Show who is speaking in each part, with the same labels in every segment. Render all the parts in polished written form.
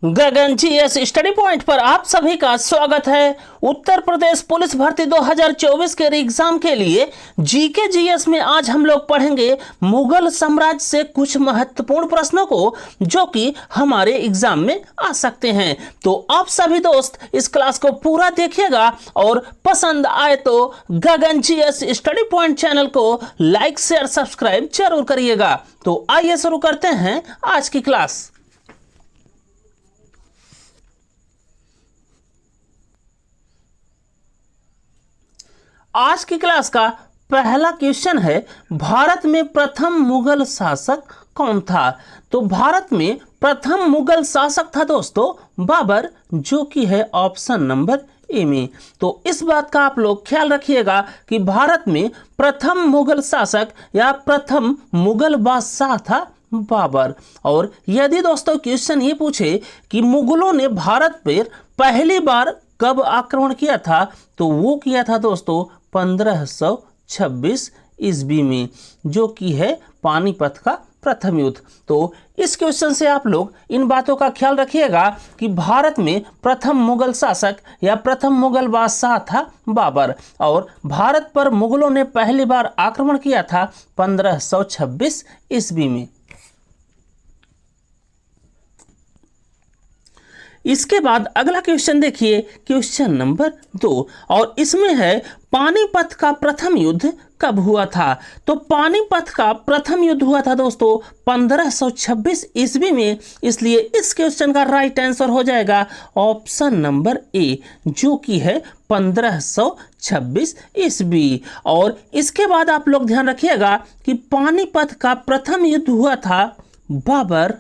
Speaker 1: गगन GS study point पर आप सभी का स्वागत है। उत्तर प्रदेश पुलिस भर्ती 2024 के एग्जाम के लिए जीके जीएस में आज हम लोग पढ़ेंगे मुगल साम्राज्य से कुछ महत्वपूर्ण प्रश्नों को जो कि हमारे एग्जाम में आ सकते हैं। तो आप सभी दोस्त इस क्लास को पूरा देखिएगा और पसंद आए तो गगन जीएस स्टडी पॉइंट चैनल को लाइक शेयर सब्सक्राइब जरूर करिएगा। तो आइए शुरू करते हैं आज की क्लास। आज की क्लास का पहला क्वेश्चन है, भारत में प्रथम मुगल शासक कौन था? तो भारत में प्रथम मुगल शासक था दोस्तों बाबर, जो कि है ऑप्शन नंबर ए में। तो इस बात का आप लोग ख्याल रखिएगा कि भारत में प्रथम मुगल शासक या प्रथम मुगल बादशाह था बाबर। और यदि दोस्तों क्वेश्चन ये पूछे कि मुगलों ने भारत पर पहली बार कब आक्रमण किया था, तो वो किया था दोस्तों 1526 ईस्वी में, जो कि है पानीपत का प्रथम युद्ध। तो इस क्वेश्चन से आप लोग इन बातों का ख्याल रखिएगा कि भारत में प्रथम मुगल शासक या प्रथम मुगल बादशाह था बाबर, और भारत पर मुगलों ने पहली बार आक्रमण किया था 1526 ईस्वी में। इसके बाद अगला क्वेश्चन देखिए, क्वेश्चन नंबर 2, और इसमें है पानीपत का प्रथम युद्ध कब हुआ था? तो पानीपत का प्रथम युद्ध हुआ था दोस्तों 1526 ईस्वी में, इसलिए इस क्वेश्चन का राइट आंसर हो जाएगा ऑप्शन नंबर ए, जो कि है 1526 ईस्वी। और इसके बाद आप लोग ध्यान रखिएगा कि पानीपत का प्रथम युद्ध हुआ था बाबर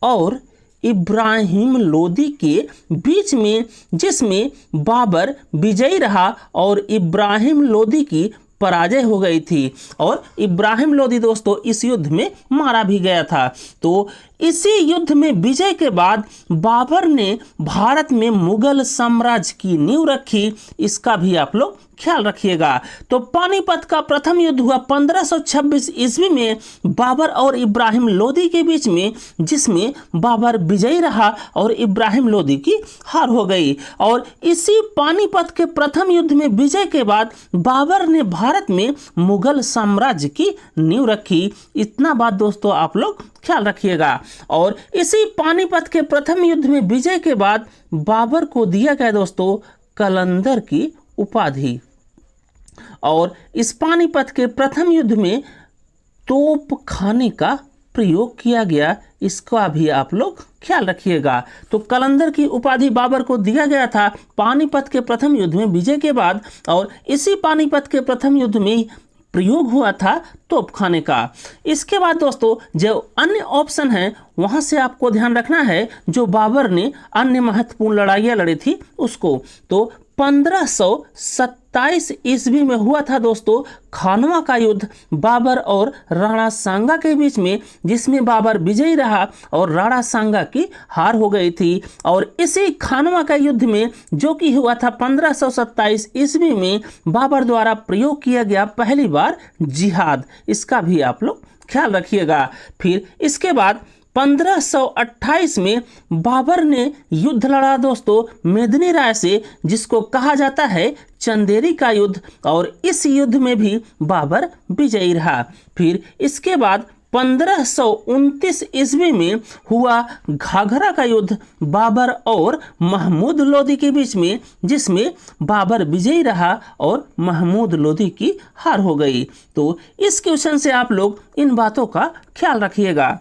Speaker 1: और इब्राहिम लोदी के बीच में, जिसमें बाबर विजयी रहा और इब्राहिम लोदी की पराजय हो गई थी, और इब्राहिम लोदी दोस्तों इस युद्ध में मारा भी गया था। तो इसी युद्ध में विजय के बाद बाबर ने भारत में मुगल साम्राज्य की नींव रखी, इसका भी आप लोग ख्याल रखिएगा। तो पानीपत का प्रथम युद्ध हुआ 1526 ईस्वी में बाबर और इब्राहिम लोदी के बीच में, जिसमें बाबर विजयी रहा और इब्राहिम लोदी की हार हो गई। और इसी पानीपत के प्रथम युद्ध में विजय के बाद बाबर ने भारत में मुगल साम्राज्य की नींव रखी। इतना बात दोस्तों आप लोग ख्याल रखिएगा। और इसी पानीपत के प्रथम युद्ध में विजय के बाद बाबर को दिया गया दोस्तों कलंदर की उपाधि। और इस पानीपत के प्रथम युद्ध में तोप खाने का प्रयोग किया गया, इसका भी आप लोग ख्याल रखिएगा। तो कलंदर की उपाधि बाबर को दिया गया था पानीपत के प्रथम युद्ध में विजय के बाद, और इसी पानीपत के प्रथम युद्ध में प्रयोग हुआ था तोपखाने का। इसके बाद दोस्तों जो अन्य ऑप्शन है वहां से आपको ध्यान रखना है, जो बाबर ने अन्य महत्वपूर्ण लड़ाइयाँ लड़ी थी उसको। तो 1527 ईस्वी में हुआ था दोस्तों खानवा का युद्ध बाबर और राणा सांगा के बीच में, जिसमें बाबर विजयी रहा और राणा सांगा की हार हो गई थी। और इसी खानवा का युद्ध में, जो कि हुआ था 1527 ईस्वी में, बाबर द्वारा प्रयोग किया गया पहली बार जिहाद, इसका भी आप लोग ख्याल रखिएगा। फिर इसके बाद 1528 में बाबर ने युद्ध लड़ा दोस्तों मेदिनी राय से, जिसको कहा जाता है चंदेरी का युद्ध, और इस युद्ध में भी बाबर विजयी रहा। फिर इसके बाद 1529 ईस्वी में हुआ घाघरा का युद्ध बाबर और महमूद लोदी के बीच में, जिसमें बाबर विजयी रहा और महमूद लोदी की हार हो गई। तो इस क्वेश्चन से आप लोग इन बातों का ख्याल रखिएगा।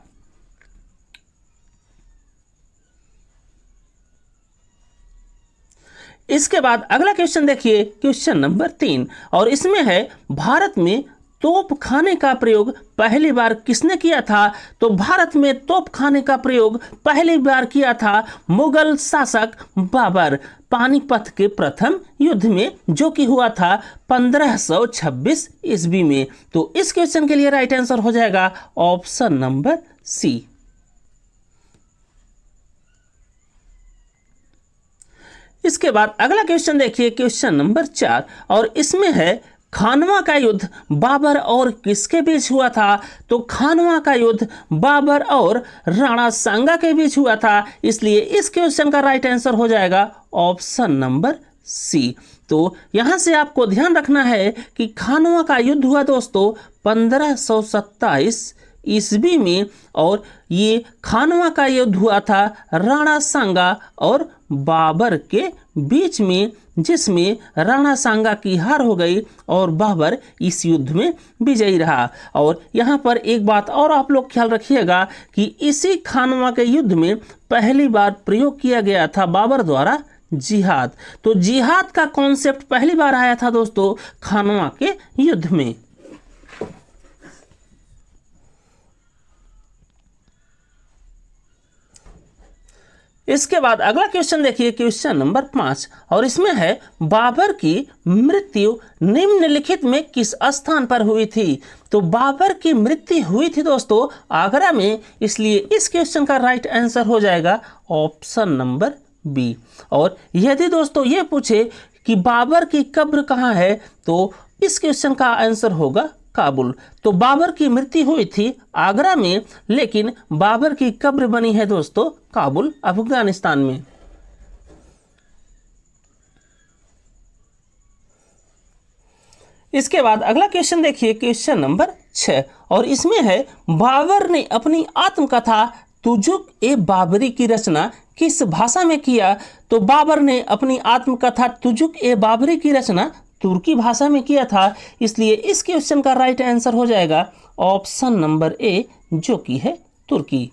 Speaker 1: इसके बाद अगला क्वेश्चन देखिए, क्वेश्चन नंबर 3, और इसमें है भारत में तोप खाने का प्रयोग पहली बार किसने किया था? तो भारत में तोप खाने का प्रयोग पहली बार किया था मुगल शासक बाबर पानीपत के प्रथम युद्ध में, जो कि हुआ था 1526 ईस्वी में। तो इस क्वेश्चन के लिए राइट आंसर हो जाएगा ऑप्शन नंबर सी। इसके बाद अगला क्वेश्चन देखिए, क्वेश्चन नंबर 4, और इसमें है खानवा का युद्ध बाबर और किसके बीच हुआ था? तो खानवा का युद्ध बाबर और राणा सांगा के बीच हुआ था, इसलिए इस क्वेश्चन का राइट आंसर हो जाएगा ऑप्शन नंबर सी। तो यहां से आपको ध्यान रखना है कि खानवा का युद्ध हुआ दोस्तों 1527 ईस्वी में, और ये खानवा का युद्ध हुआ था राणा सांगा और बाबर के बीच में, जिसमें राणा सांगा की हार हो गई और बाबर इस युद्ध में विजयी रहा। और यहाँ पर एक बात और आप लोग ख्याल रखिएगा कि इसी खानवा के युद्ध में पहली बार प्रयोग किया गया था बाबर द्वारा जिहाद। तो जिहाद का कॉन्सेप्ट पहली बार आया था दोस्तों खानवा के युद्ध में। इसके बाद अगला क्वेश्चन देखिए, क्वेश्चन नंबर 5, और इसमें है बाबर की मृत्यु निम्नलिखित में किस स्थान पर हुई थी? तो बाबर की मृत्यु हुई थी दोस्तों आगरा में, इसलिए इस क्वेश्चन का राइट आंसर हो जाएगा ऑप्शन नंबर बी। और यदि दोस्तों ये पूछे कि बाबर की कब्र कहाँ है, तो इस क्वेश्चन का आंसर होगा काबुल। तो बाबर की मृत्यु हुई थी आगरा में, लेकिन बाबर की कब्र बनी है दोस्तों काबुल अफगानिस्तान में। इसके बाद अगला क्वेश्चन देखिए, क्वेश्चन नंबर 6, और इसमें है बाबर ने अपनी आत्मकथा तुजुक ए बाबरी की रचना किस भाषा में किया? तो बाबर ने अपनी आत्मकथा तुजुक ए बाबरी की रचना तुर्की भाषा में किया था, इसलिए इस क्वेश्चन का राइट आंसर हो जाएगा ऑप्शन नंबर ए, जो कि है तुर्की।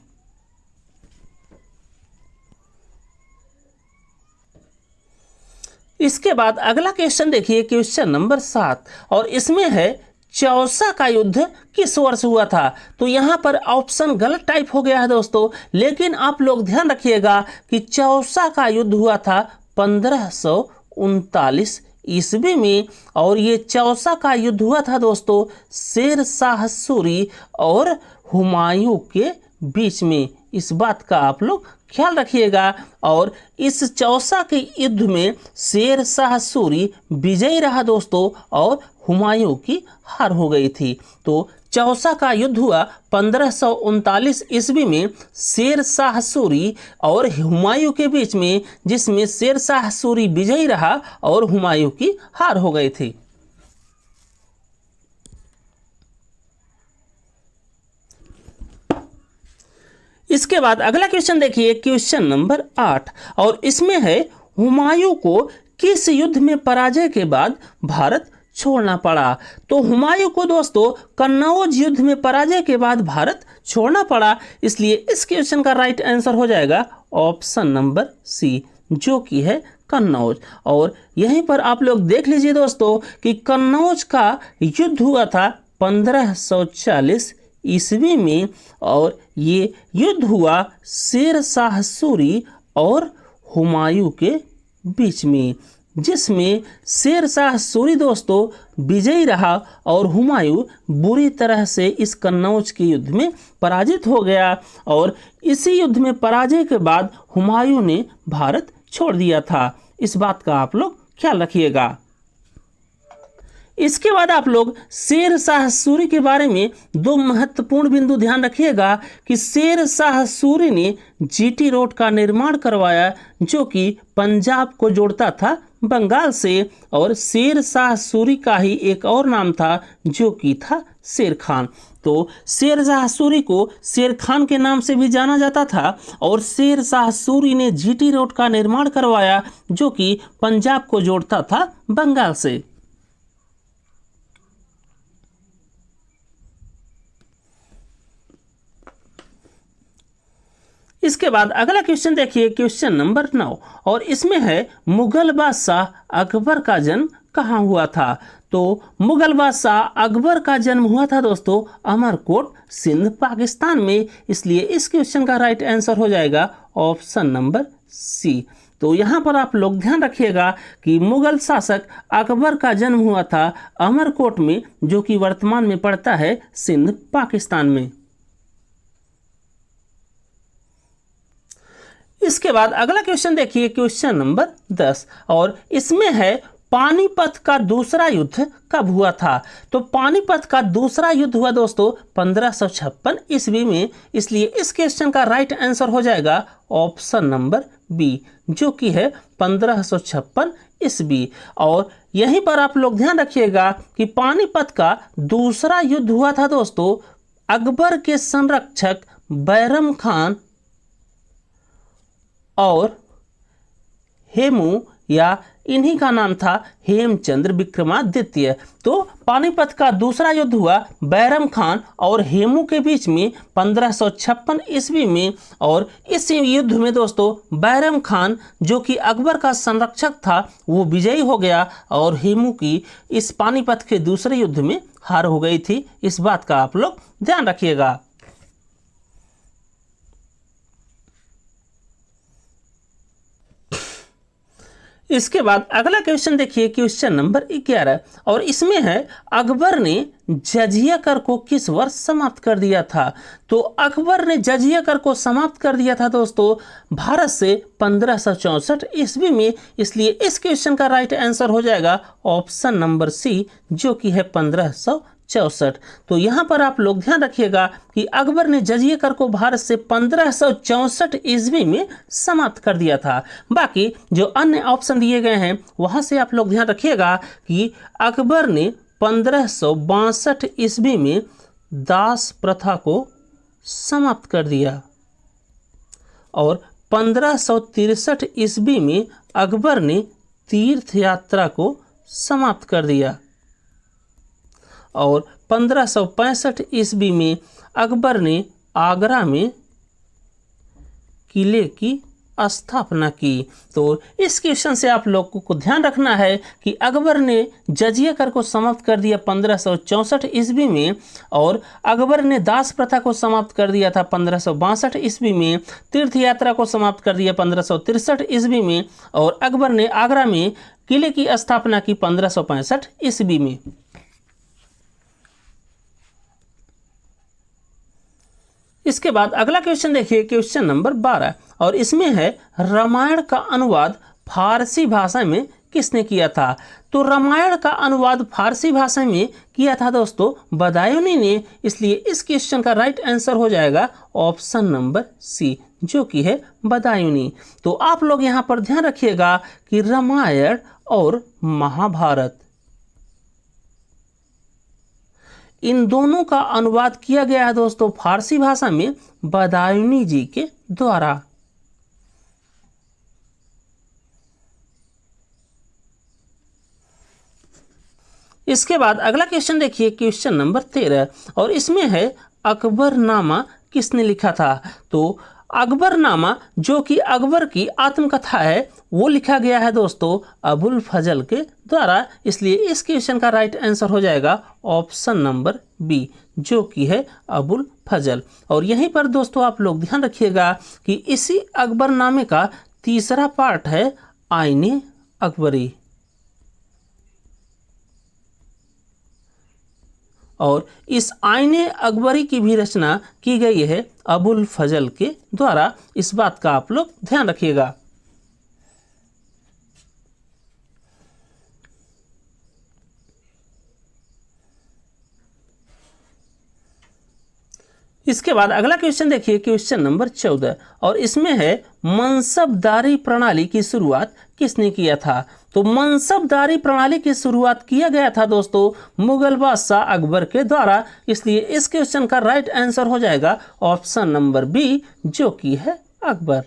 Speaker 1: इसके बाद अगला क्वेश्चन देखिए, क्वेश्चन नंबर 7, और इसमें है चौसा का युद्ध किस वर्ष हुआ था? तो यहाँ पर ऑप्शन गलत टाइप हो गया है दोस्तों, लेकिन आप लोग ध्यान रखिएगा कि चौसा का युद्ध हुआ था 1539 ईस्वी में, और ये चौसा का युद्ध हुआ था दोस्तों शेर शाह सूरी और हुमायूं के बीच में। इस बात का आप लोग ख्याल रखिएगा। और इस चौसा के युद्ध में शेर शाह सूरी विजयी रहा दोस्तों, और हुमायूं की हार हो गई थी। तो चौसा का युद्ध हुआ 1539 ईस्वी में शेर शाह सूरी और हुमायूं के बीच में, जिसमें शेर शाह सूरी विजयी रहा और हुमायूं की हार हो गई थी। इसके बाद अगला क्वेश्चन देखिए, क्वेश्चन नंबर 8, और इसमें है हुमायूं को किस युद्ध में पराजय के बाद भारत छोड़ना पड़ा? तो हुमायूं को दोस्तों कन्नौज युद्ध में पराजय के बाद भारत छोड़ना पड़ा, इसलिए इस क्वेश्चन का राइट आंसर हो जाएगा ऑप्शन नंबर सी, जो कि है कन्नौज। और यहीं पर आप लोग देख लीजिए दोस्तों कि कन्नौज का युद्ध हुआ था 1540 ईस्वी में, और ये युद्ध हुआ शेर शाह सूरी और हुमायूं के बीच में, जिसमें शेर शाह सूरी दोस्तों विजयी रहा और हुमायूं बुरी तरह से इस कन्नौज के युद्ध में पराजित हो गया। और इसी युद्ध में पराजय के बाद हुमायूं ने भारत छोड़ दिया था। इस बात का आप लोग ख्याल रखिएगा। इसके बाद आप लोग शेर शाह सूरी के बारे में दो महत्वपूर्ण बिंदु ध्यान रखिएगा कि शेर शाह सूरी ने जीटी रोड का निर्माण करवाया, जो कि पंजाब को जोड़ता था बंगाल से, और शेर शाह सूरी का ही एक और नाम था जो कि था शेर खान। तो शेर शाह सूरी को शेर खान के नाम से भी जाना जाता था, और शेर शाह सूरी ने जीटी रोड का निर्माण करवाया, जो कि पंजाब को जोड़ता था बंगाल से। इसके बाद अगला क्वेश्चन देखिए, क्वेश्चन नंबर 9, और इसमें है मुगल बादशाह अकबर का जन्म कहाँ हुआ था? तो मुगल बादशाह अकबर का जन्म हुआ था दोस्तों अमरकोट, सिंध, पाकिस्तान में, इसलिए इस क्वेश्चन का राइट आंसर हो जाएगा ऑप्शन नंबर सी। तो यहाँ पर आप लोग ध्यान रखिएगा कि मुगल शासक अकबर का जन्म हुआ था अमरकोट में, जो कि वर्तमान में पड़ता है सिंध, पाकिस्तान में। इसके बाद अगला क्वेश्चन देखिए, क्वेश्चन नंबर 10, और इसमें है पानीपत का दूसरा युद्ध कब हुआ था? तो पानीपत का दूसरा युद्ध हुआ दोस्तों 1556 ईस्वी में, इसलिए इस क्वेश्चन का राइट आंसर हो जाएगा ऑप्शन नंबर बी, जो कि है 1556 ईस्वी। और यहीं पर आप लोग ध्यान रखिएगा कि पानीपत का दूसरा युद्ध हुआ था दोस्तों अकबर के संरक्षक बैरम खान और हेमू, या इन्हीं का नाम था हेमचंद्र विक्रमादित्य। तो पानीपत का दूसरा युद्ध हुआ बैरम खान और हेमू के बीच में 1556 ईस्वी में, और इस युद्ध में दोस्तों बैरम खान जो कि अकबर का संरक्षक था वो विजयी हो गया और हेमू की इस पानीपत के दूसरे युद्ध में हार हो गई थी। इस बात का आप लोग ध्यान रखिएगा। इसके बाद अगला क्वेश्चन देखिए, क्वेश्चन नंबर 11, और इसमें है अकबर ने जजिया कर को किस वर्ष समाप्त कर दिया था? तो अकबर ने जजिया कर को समाप्त कर दिया था दोस्तों भारत से 1564 ईस्वी में, इसलिए इस क्वेश्चन का राइट आंसर हो जाएगा ऑप्शन नंबर सी, जो कि है 1564। तो यहाँ पर आप लोग ध्यान रखिएगा कि अकबर ने जजिया कर को भारत से 1564 ईस्वी में समाप्त कर दिया था। बाकी जो अन्य ऑप्शन दिए गए हैं वहाँ से आप लोग ध्यान रखिएगा कि अकबर ने 1562 ईस्वी में दास प्रथा को समाप्त कर दिया और 1563 ईस्वी में अकबर ने तीर्थ यात्रा को समाप्त कर दिया और 1565 ईस्वी में अकबर ने आगरा में किले की स्थापना की। तो इस क्वेश्चन से आप लोगों को ध्यान रखना है कि अकबर ने जजिया कर को समाप्त कर दिया 1564 ईस्वी में, और अकबर ने दास प्रथा को समाप्त कर दिया था 1562 ईस्वी में, तीर्थ यात्रा को समाप्त कर दिया 1563 ईस्वी में, और अकबर ने आगरा में किले की स्थापना की 1565 ईस्वी में। इसके बाद अगला क्वेश्चन देखिए, क्वेश्चन नंबर 12, और इसमें है रामायण का अनुवाद फारसी भाषा में किसने किया था? तो रामायण का अनुवाद फारसी भाषा में किया था दोस्तों बदायूनी ने, इसलिए इस क्वेश्चन का राइट आंसर हो जाएगा ऑप्शन नंबर सी, जो कि है बदायूनी। तो आप लोग यहाँ पर ध्यान रखिएगा कि रामायण और महाभारत इन दोनों का अनुवाद किया गया है दोस्तों फारसी भाषा में बदायूनी जी के द्वारा। इसके बाद अगला क्वेश्चन देखिए, क्वेश्चन नंबर 13, और इसमें है अकबरनामा किसने लिखा था? तो अकबरनामा जो कि अकबर की आत्मकथा है वो लिखा गया है दोस्तों अबुल फजल के द्वारा, इसलिए इस क्वेश्चन का राइट आंसर हो जाएगा ऑप्शन नंबर बी, जो कि है अबुल फजल। और यहीं पर दोस्तों आप लोग ध्यान रखिएगा कि इसी अकबरनामे का तीसरा पार्ट है आईने अकबरी, और इस आईने अकबरी की भी रचना की गई है अबुल फजल के द्वारा। इस बात का आप लोग ध्यान रखिएगा। इसके बाद अगला क्वेश्चन देखिए, क्वेश्चन नंबर 14, और इसमें है मनसबदारी प्रणाली की शुरुआत किसने किया था? तो मनसबदारी प्रणाली की शुरुआत किया गया था दोस्तों मुगल बादशाह अकबर के द्वारा, इसलिए इस क्वेश्चन का राइट आंसर हो जाएगा ऑप्शन नंबर बी, जो कि है अकबर।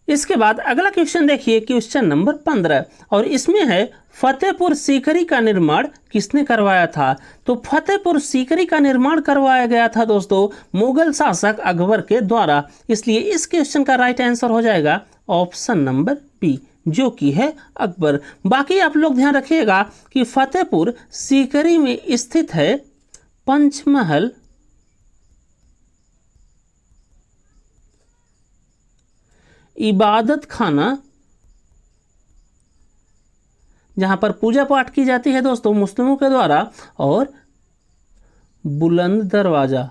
Speaker 1: इसके बाद अगला क्वेश्चन देखिए, क्वेश्चन नंबर 15, और इसमें है फतेहपुर सीकरी का निर्माण किसने करवाया था? तो फतेहपुर सीकरी का निर्माण करवाया गया था दोस्तों मुगल शासक अकबर के द्वारा, इसलिए इस क्वेश्चन का राइट आंसर हो जाएगा ऑप्शन नंबर बी, जो कि है अकबर। बाकी आप लोग ध्यान रखिएगा कि फतेहपुर सीकरी में स्थित है पंचमहल इबादत खाना, जहां पर पूजा पाठ की जाती है दोस्तों मुस्लिमों के द्वारा, और बुलंद दरवाजा।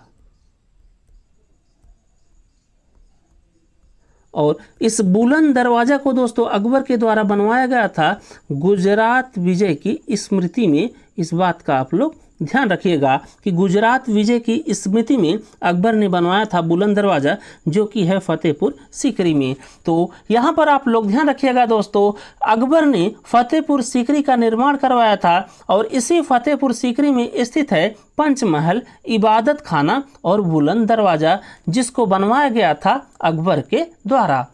Speaker 1: और इस बुलंद दरवाजा को दोस्तों अकबर के द्वारा बनवाया गया था गुजरात विजय की स्मृति में। इस बात का आप लोग ध्यान रखिएगा कि गुजरात विजय की स्मृति में अकबर ने बनवाया था बुलंद दरवाजा, जो कि है फतेहपुर सीकरी में। तो यहाँ पर आप लोग ध्यान रखिएगा दोस्तों, अकबर ने फतेहपुर सीकरी का निर्माण करवाया था और इसी फतेहपुर सीकरी में स्थित है पंचमहल, इबादत खाना और बुलंद दरवाजा, जिसको बनवाया गया था अकबर के द्वारा।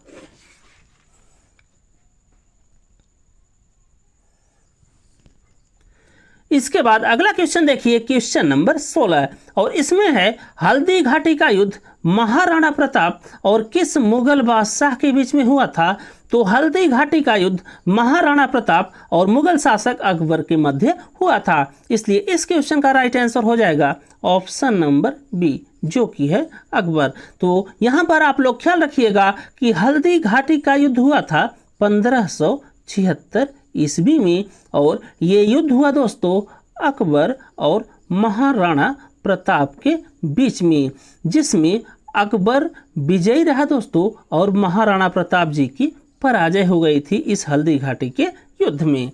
Speaker 1: इसके बाद अगला क्वेश्चन देखिए, क्वेश्चन नंबर 16, और इसमें है हल्दी घाटी का युद्ध महाराणा प्रताप और किस मुगल बादशाह के बीच में हुआ था। तो हल्दी घाटी का युद्ध महाराणा प्रताप और मुगल शासक अकबर के मध्य हुआ था, इसलिए इस क्वेश्चन का राइट आंसर हो जाएगा ऑप्शन नंबर बी, जो कि है अकबर। तो यहाँ पर आप लोग ख्याल रखिएगा कि हल्दी घाटी का युद्ध हुआ था 1576 ईस्वी में, और ये युद्ध हुआ दोस्तों अकबर और महाराणा प्रताप के बीच में, जिसमें अकबर विजयी रहा दोस्तों और महाराणा प्रताप जी की पराजय हो गई थी इस हल्दी घाटी के युद्ध में।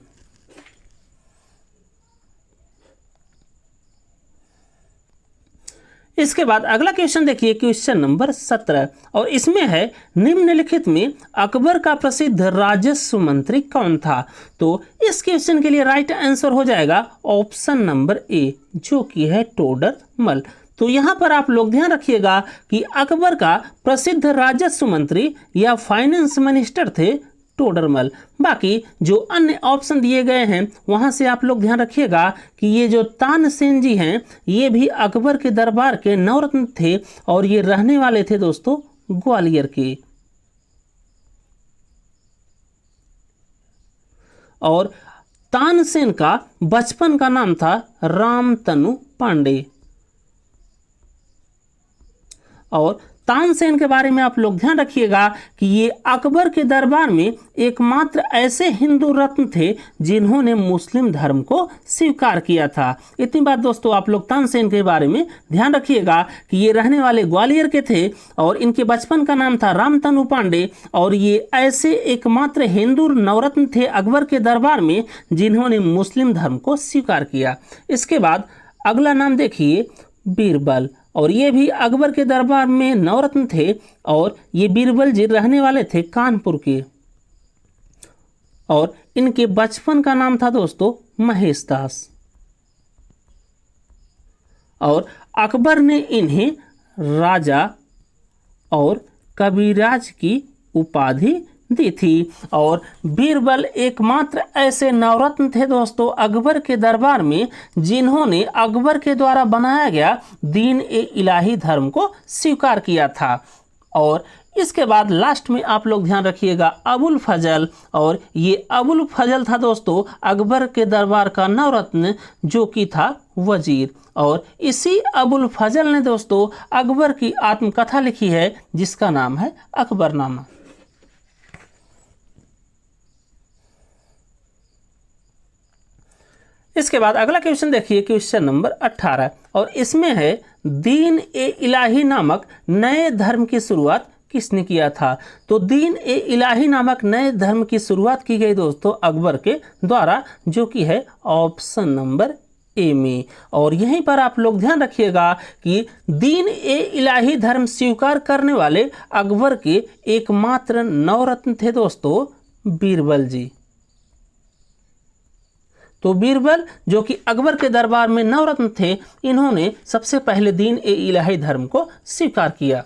Speaker 1: इसके बाद अगला क्वेश्चन देखिए, क्वेश्चन नंबर 17, और इसमें है निम्नलिखित में अकबर का प्रसिद्ध राजस्व मंत्री कौन था। तो इस क्वेश्चन के लिए राइट आंसर हो जाएगा ऑप्शन नंबर ए, जो कि है टोडरमल। तो यहाँ पर आप लोग ध्यान रखिएगा कि अकबर का प्रसिद्ध राजस्व मंत्री या फाइनेंस मिनिस्टर थे टोडरमल। बाकी जो अन्य ऑप्शन दिए गए हैं वहां से आप लोग ध्यान रखिएगा कि ये जो तानसेन जी हैं ये भी अकबर के दरबार के नवरत्न थे और ये रहने वाले थे दोस्तों ग्वालियर के। और तानसेन का बचपन का नाम था रामतनु पांडे। और तानसेन के बारे में आप लोग ध्यान रखिएगा कि ये अकबर के दरबार में एकमात्र ऐसे हिंदू रत्न थे जिन्होंने मुस्लिम धर्म को स्वीकार किया था। इतनी बात दोस्तों आप लोग तानसेन के बारे में ध्यान रखिएगा कि ये रहने वाले ग्वालियर के थे और इनके बचपन का नाम था रामतनु पांडे, और ये ऐसे एकमात्र हिंदू नवरत्न थे अकबर के दरबार में जिन्होंने मुस्लिम धर्म को स्वीकार किया। इसके बाद अगला नाम देखिए बीरबल, और ये भी अकबर के दरबार में नवरत्न थे और ये बीरबल जी रहने वाले थे कानपुर के, और इनके बचपन का नाम था दोस्तों महेश दास। और अकबर ने इन्हें राजा और कविराज की उपाधि दी थी। और बीरबल एकमात्र ऐसे नवरत्न थे दोस्तों अकबर के दरबार में जिन्होंने अकबर के द्वारा बनाया गया दीन ए इलाही धर्म को स्वीकार किया था। और इसके बाद लास्ट में आप लोग ध्यान रखिएगा अबुल फजल, और ये अबुल फजल था दोस्तों अकबर के दरबार का नवरत्न जो कि था वजीर। और इसी अबुल फजल ने दोस्तों अकबर की आत्मकथा लिखी है जिसका नाम है अकबरनामा। इसके बाद अगला क्वेश्चन देखिए, क्वेश्चन नंबर 18, और इसमें है दीन ए इलाही नामक नए धर्म की शुरुआत किसने किया था। तो दीन ए इलाही नामक नए धर्म की शुरुआत की गई दोस्तों अकबर के द्वारा, जो कि है ऑप्शन नंबर ए में। और यहीं पर आप लोग ध्यान रखिएगा कि दीन ए इलाही धर्म स्वीकार करने वाले अकबर के एकमात्र नवरत्न थे दोस्तों बीरबल जी। तो बीरबल जो कि अकबर के दरबार में नवरत्न थे, इन्होंने सबसे पहले दीन ए इलाही धर्म को स्वीकार किया।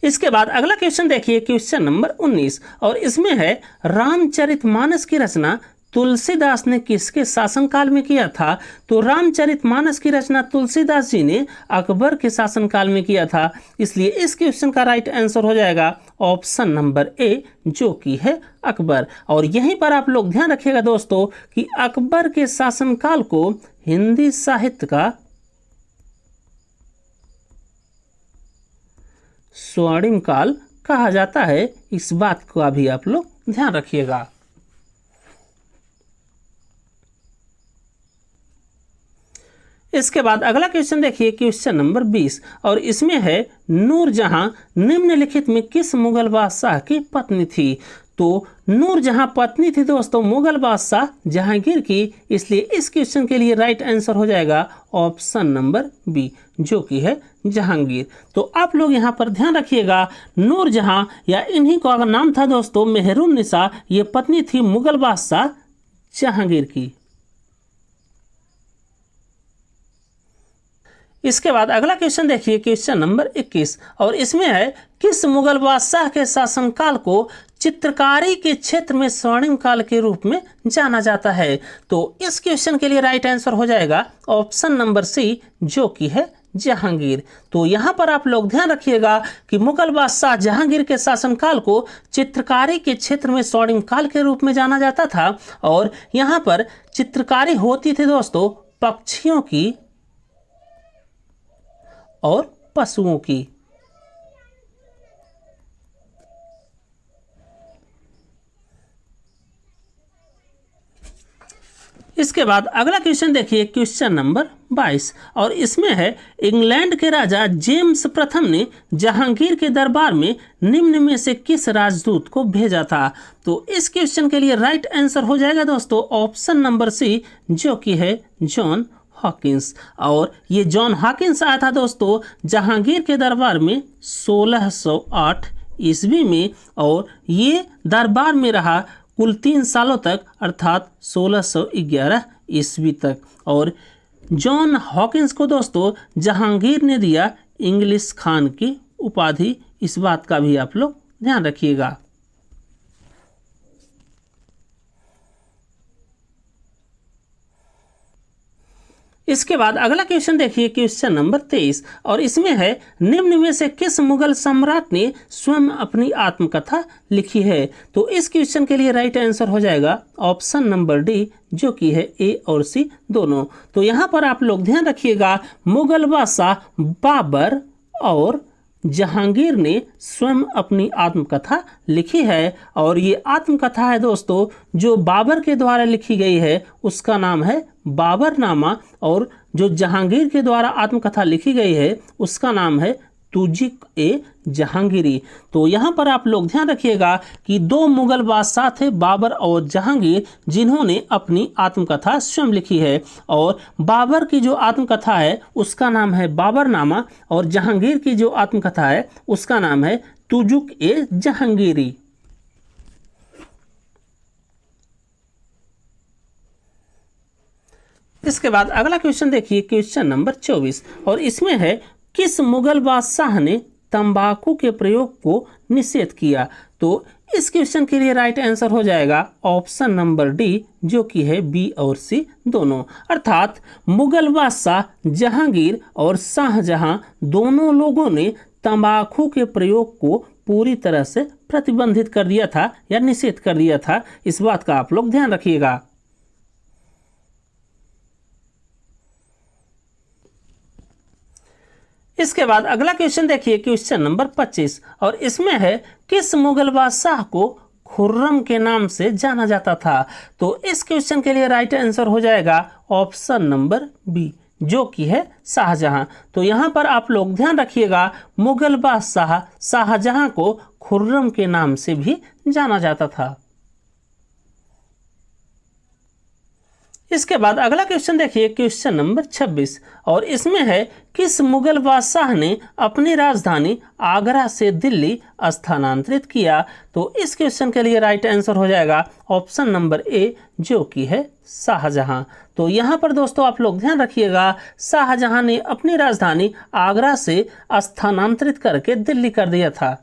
Speaker 1: इसके बाद अगला क्वेश्चन देखिए, क्वेश्चन नंबर 19, और इसमें है रामचरितमानस की रचना तुलसीदास ने किसके शासनकाल में किया था। तो रामचरितमानस की रचना तुलसीदास जी ने अकबर के शासनकाल में किया था, इसलिए इस क्वेश्चन का राइट आंसर हो जाएगा ऑप्शन नंबर ए, जो कि है अकबर। और यहीं पर आप लोग ध्यान रखिएगा दोस्तों कि अकबर के शासनकाल को हिंदी साहित्य का स्वर्णिम काल कहा जाता है, इस बात का भी आप लोग ध्यान रखिएगा। इसके बाद अगला क्वेश्चन देखिए, क्वेश्चन नंबर 20, और इसमें है नूरजहां निम्नलिखित में किस मुगल बादशाह की पत्नी थी। तो नूरजहां पत्नी थी दोस्तों मुगल बादशाह जहांगीर की, इसलिए इस क्वेश्चन के लिए राइट आंसर हो जाएगा ऑप्शन नंबर बी, जो कि है जहांगीर। तो आप लोग यहाँ पर ध्यान रखिएगा, नूरजहां या इन्हीं का नाम था दोस्तों मेहरुन्निसा, ये पत्नी थी मुगल बादशाह जहांगीर की। इसके बाद अगला क्वेश्चन देखिए, क्वेश्चन नंबर 21, और इसमें है किस मुगल बादशाह के शासनकाल को चित्रकारी के क्षेत्र में स्वर्णिम काल के रूप में जाना जाता है। तो इस क्वेश्चन के लिए राइट आंसर हो जाएगा ऑप्शन नंबर सी, जो कि है जहांगीर। तो यहाँ पर आप लोग ध्यान रखिएगा कि मुगल बादशाह जहांगीर के शासनकाल को चित्रकारी के क्षेत्र में स्वर्णिम काल के रूप में जाना जाता था, और यहाँ पर चित्रकारी होती थी दोस्तों पक्षियों की और पशुओं की। इसके बाद अगला क्वेश्चन देखिए, क्वेश्चन नंबर 22, और इसमें है इंग्लैंड के राजा जेम्स प्रथम ने जहांगीर के दरबार में निम्न में से किस राजदूत को भेजा था। तो इस क्वेश्चन के लिए राइट आंसर हो जाएगा दोस्तों ऑप्शन नंबर सी, जो कि है जॉन हॉकिंस। और ये जॉन हॉकिंस आया था दोस्तों जहांगीर के दरबार में 1608 ईस्वी में, और ये दरबार में रहा कुल 3 सालों तक, अर्थात 1611 ईस्वी तक। और जॉन हॉकिंस को दोस्तों जहांगीर ने दिया इंग्लिश खान की उपाधि, इस बात का भी आप लोग ध्यान रखिएगा। इसके बाद अगला क्वेश्चन देखिए, क्वेश्चन नंबर 23, और इसमें है निम्न में से किस मुगल सम्राट ने स्वयं अपनी आत्मकथा लिखी है। तो इस क्वेश्चन के लिए राइट आंसर हो जाएगा ऑप्शन नंबर डी, जो कि है ए और सी दोनों। तो यहाँ पर आप लोग ध्यान रखिएगा, मुगल बादशाह बाबर और जहांगीर ने स्वयं अपनी आत्मकथा लिखी है, और ये आत्मकथा है दोस्तों जो बाबर के द्वारा लिखी गई है, उसका नाम है बाबरनामा, और जो जहांगीर के द्वारा आत्मकथा लिखी गई है उसका नाम है तुजिक ए जहांगीरी। तो यहाँ पर आप लोग ध्यान रखिएगा कि 2 मुगल बादशाह थे बाबर और जहांगीर, जिन्होंने अपनी आत्मकथा स्वयं लिखी है, और बाबर की जो आत्मकथा है उसका नाम है बाबरनामा, और जहांगीर की जो आत्मकथा है उसका नाम है तुजुक ए जहांगीरी। इसके बाद अगला क्वेश्चन देखिए, क्वेश्चन नंबर 24, और इसमें है किस मुगल बादशाह ने तंबाकू के प्रयोग को निषेध किया। तो इस क्वेश्चन के लिए राइट आंसर हो जाएगा ऑप्शन नंबर डी, जो कि है बी और सी दोनों। अर्थात मुगल बादशाह जहांगीर और शाहजहां दोनों लोगों ने तंबाकू के प्रयोग को पूरी तरह से प्रतिबंधित कर दिया था या निषेध कर दिया था, इस बात का आप लोग ध्यान रखिएगा। इसके बाद अगला क्वेश्चन देखिए, क्वेश्चन नंबर 25, और इसमें है किस मुगल बादशाह को खुर्रम के नाम से जाना जाता था। तो इस क्वेश्चन के लिए राइट आंसर हो जाएगा ऑप्शन नंबर बी, जो कि है शाहजहां। तो यहाँ पर आप लोग ध्यान रखिएगा, मुगल बादशाह शाहजहां को खुर्रम के नाम से भी जाना जाता था। इसके बाद अगला क्वेश्चन देखिए, क्वेश्चन नंबर 26, और इसमें है किस मुगल बादशाह ने अपनी राजधानी आगरा से दिल्ली स्थानांतरित किया। तो इस क्वेश्चन के लिए राइट आंसर हो जाएगा ऑप्शन नंबर ए, जो कि है शाहजहां। तो यहाँ पर दोस्तों आप लोग ध्यान रखिएगा, शाहजहां ने अपनी राजधानी आगरा से स्थानांतरित करके दिल्ली कर दिया था।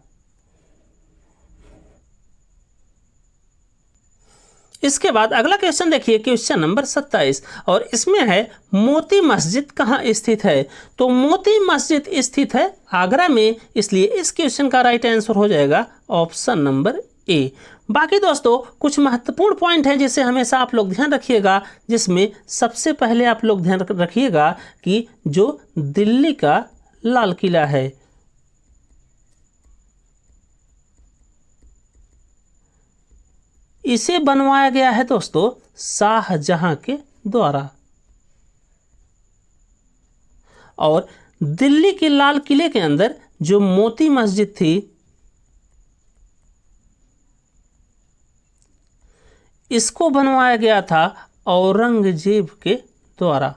Speaker 1: इसके बाद अगला क्वेश्चन देखिए, क्वेश्चन नंबर 27, और इसमें है मोती मस्जिद कहाँ स्थित है। तो मोती मस्जिद स्थित है आगरा में, इसलिए इस क्वेश्चन का राइट आंसर हो जाएगा ऑप्शन नंबर ए। बाकी दोस्तों कुछ महत्वपूर्ण पॉइंट है जिसे हमेशा आप लोग ध्यान रखिएगा, जिसमें सबसे पहले आप लोग ध्यान रखिएगा कि जो दिल्ली का लाल किला है, इसे बनवाया गया है दोस्तों शाहजहां के द्वारा। और दिल्ली के लाल किले के अंदर जो मोती मस्जिद थी, इसको बनवाया गया था औरंगजेब के द्वारा।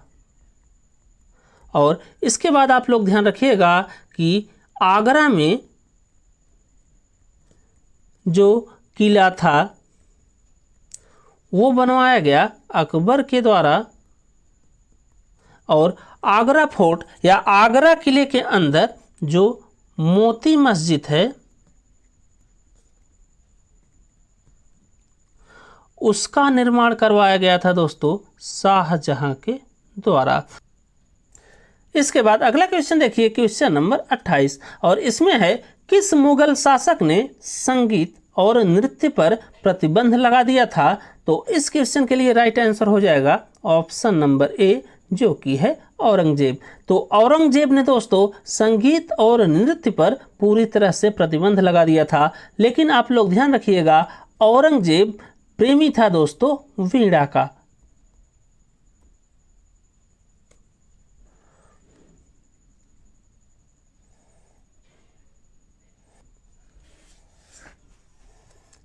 Speaker 1: और इसके बाद आप लोग ध्यान रखिएगा कि आगरा में जो किला था वो बनवाया गया अकबर के द्वारा। और आगरा फोर्ट या आगरा किले के अंदर जो मोती मस्जिद है उसका निर्माण करवाया गया था दोस्तों शाहजहां के द्वारा। इसके बाद अगला क्वेश्चन देखिए, क्वेश्चन नंबर 28, और इसमें है किस मुगल शासक ने संगीत और नृत्य पर प्रतिबंध लगा दिया था? तो इस क्वेश्चन के लिए राइट आंसर हो जाएगा ऑप्शन नंबर ए, जो कि है औरंगजेब। तो औरंगजेब ने दोस्तों संगीत और नृत्य पर पूरी तरह से प्रतिबंध लगा दिया था। लेकिन आप लोग ध्यान रखिएगा, औरंगजेब प्रेमी था दोस्तों वीणा का।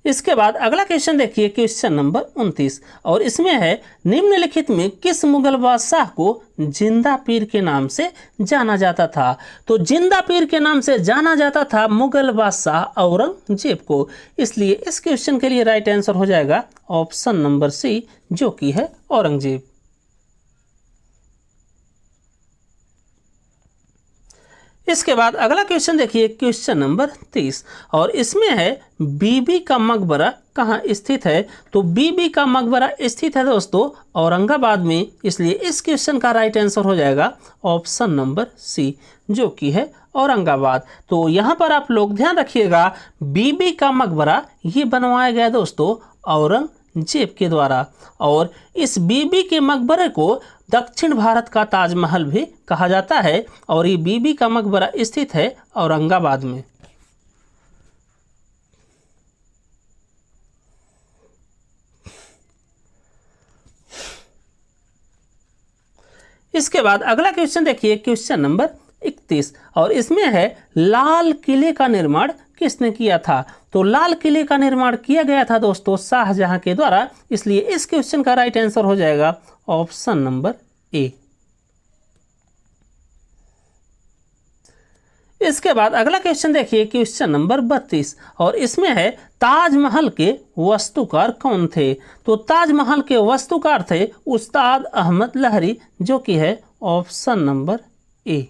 Speaker 1: इसके बाद अगला क्वेश्चन देखिए, क्वेश्चन नंबर 29, और इसमें है निम्नलिखित में किस मुगल बादशाह को जिंदा पीर के नाम से जाना जाता था? तो जिंदा पीर के नाम से जाना जाता था मुगल बादशाह औरंगजेब को। इसलिए इस क्वेश्चन के लिए राइट आंसर हो जाएगा ऑप्शन नंबर सी, जो कि है औरंगजेब। इसके बाद अगला क्वेश्चन देखिए, क्वेश्चन नंबर 30, और इसमें है बीबी का मकबरा कहाँ स्थित है? तो बीबी का मकबरा स्थित है दोस्तों औरंगाबाद में। इसलिए इस क्वेश्चन का राइट आंसर हो जाएगा ऑप्शन नंबर सी, जो कि है औरंगाबाद। तो यहाँ पर आप लोग ध्यान रखिएगा, बीबी का मकबरा ये बनवाया गया दोस्तों औरंगजेब के द्वारा। और इस बीबी के मकबरे को दक्षिण भारत का ताजमहल भी कहा जाता है। और ये बीबी का मकबरा स्थित है औरंगाबाद में। इसके बाद अगला क्वेश्चन देखिए, क्वेश्चन नंबर 31, और इसमें है लाल किले का निर्माण किसने किया था? तो लाल किले का निर्माण किया गया था दोस्तों शाहजहां के द्वारा। इसलिए इस क्वेश्चन का राइट आंसर हो जाएगा ऑप्शन नंबर ए। इसके बाद अगला क्वेश्चन देखिए, क्वेश्चन नंबर 32, और इसमें है ताजमहल के वास्तुकार कौन थे? तो ताजमहल के वास्तुकार थे उस्ताद अहमद लहरी, जो कि है ऑप्शन नंबर ए।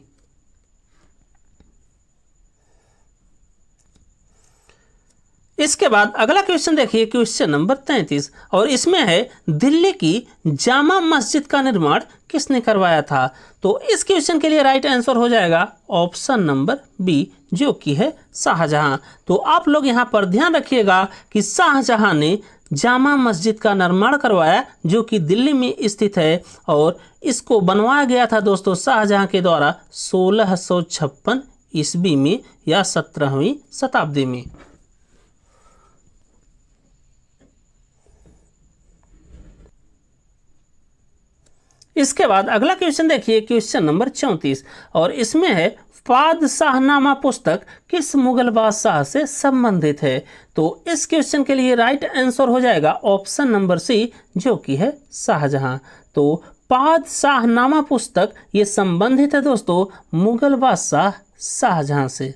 Speaker 1: इसके बाद अगला क्वेश्चन देखिए, क्वेश्चन नंबर 33, और इसमें है दिल्ली की जामा मस्जिद का निर्माण किसने करवाया था? तो इस क्वेश्चन के लिए राइट आंसर हो जाएगा ऑप्शन नंबर बी, जो कि है शाहजहां। तो आप लोग यहां पर ध्यान रखिएगा कि शाहजहां ने जामा मस्जिद का निर्माण करवाया, जो कि दिल्ली में स्थित है। और इसको बनवाया गया था दोस्तों शाहजहां के द्वारा 1656 ईस्वी में या 17वीं शताब्दी में। इसके बाद अगला क्वेश्चन देखिए, क्वेश्चन नंबर 34, और इसमें है पादशाहनामा पुस्तक किस मुगल बादशाह से संबंधित है? तो इस क्वेश्चन के लिए राइट आंसर हो जाएगा ऑप्शन नंबर सी, जो कि है शाहजहां। तो पादशाहनामा पुस्तक ये संबंधित है दोस्तों मुगल बादशाह शाहजहां से।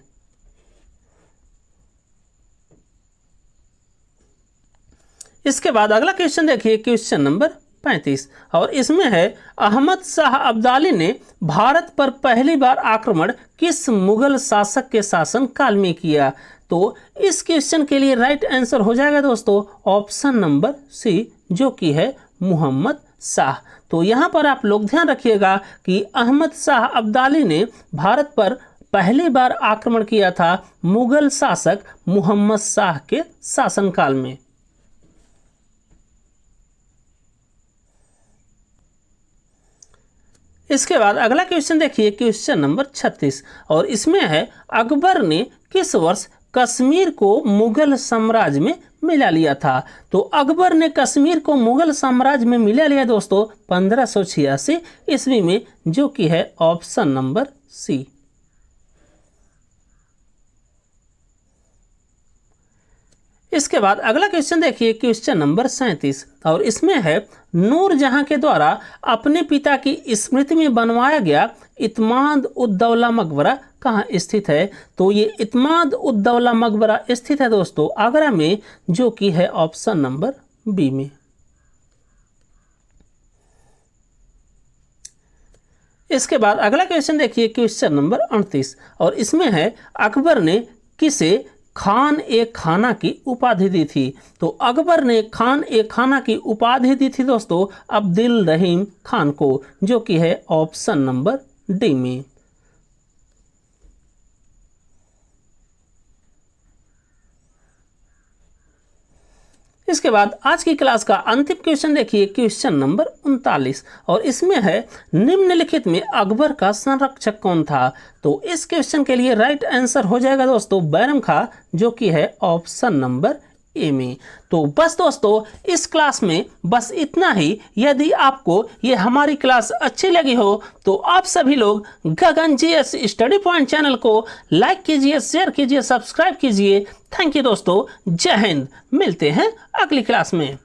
Speaker 1: इसके बाद अगला क्वेश्चन देखिए, क्वेश्चन नंबर 35, और इसमें है अहमद शाह अब्दाली ने भारत पर पहली बार आक्रमण किस मुगल शासक के शासन काल में किया? तो इस क्वेश्चन के लिए राइट आंसर हो जाएगा दोस्तों ऑप्शन नंबर सी, जो कि है मुहम्मद शाह। तो यहाँ पर आप लोग ध्यान रखिएगा कि अहमद शाह अब्दाली ने भारत पर पहली बार आक्रमण किया था मुगल शासक मुहम्मद शाह के शासनकाल में। इसके बाद अगला क्वेश्चन देखिए, क्वेश्चन नंबर 36, और इसमें है अकबर ने किस वर्ष कश्मीर को मुगल साम्राज्य में मिला लिया था। तो अकबर ने कश्मीर को मुगल साम्राज्य में मिला लिया दोस्तों 1586 ईस्वी में, जो कि है ऑप्शन नंबर सी। इसके बाद अगला क्वेश्चन देखिए, क्वेश्चन नंबर 37, और इसमें है नूरजहां के द्वारा अपने पिता की स्मृति में बनवाया गया इत्माद उद्दौला मकबरा कहाँ स्थित है। तो ये इत्माद उद्दौला मकबरा स्थित है दोस्तों आगरा में, जो कि है ऑप्शन नंबर बी में। इसके बाद अगला क्वेश्चन देखिए, क्वेश्चन नंबर 38, और इसमें है अकबर ने किसे खान ए खाना की उपाधि दी थी। तो अकबर ने खान ए खाना की उपाधि दी थी दोस्तों अब्दुल रहीम खान को, जो कि है ऑप्शन नंबर डी में। इसके बाद आज की क्लास का अंतिम क्वेश्चन देखिए, क्वेश्चन नंबर 39, और इसमें है निम्नलिखित में अकबर का संरक्षक कौन था। तो इस क्वेश्चन के लिए राइट आंसर हो जाएगा दोस्तों बैरम खां, जो कि है ऑप्शन नंबर ए में। तो बस दोस्तों इस क्लास में बस इतना ही। यदि आपको ये हमारी क्लास अच्छी लगी हो तो आप सभी लोग गगन जीएस स्टडी पॉइंट चैनल को लाइक कीजिए, शेयर कीजिए, सब्सक्राइब कीजिए। थैंक यू दोस्तों, जय हिंद। मिलते हैं अगली क्लास में।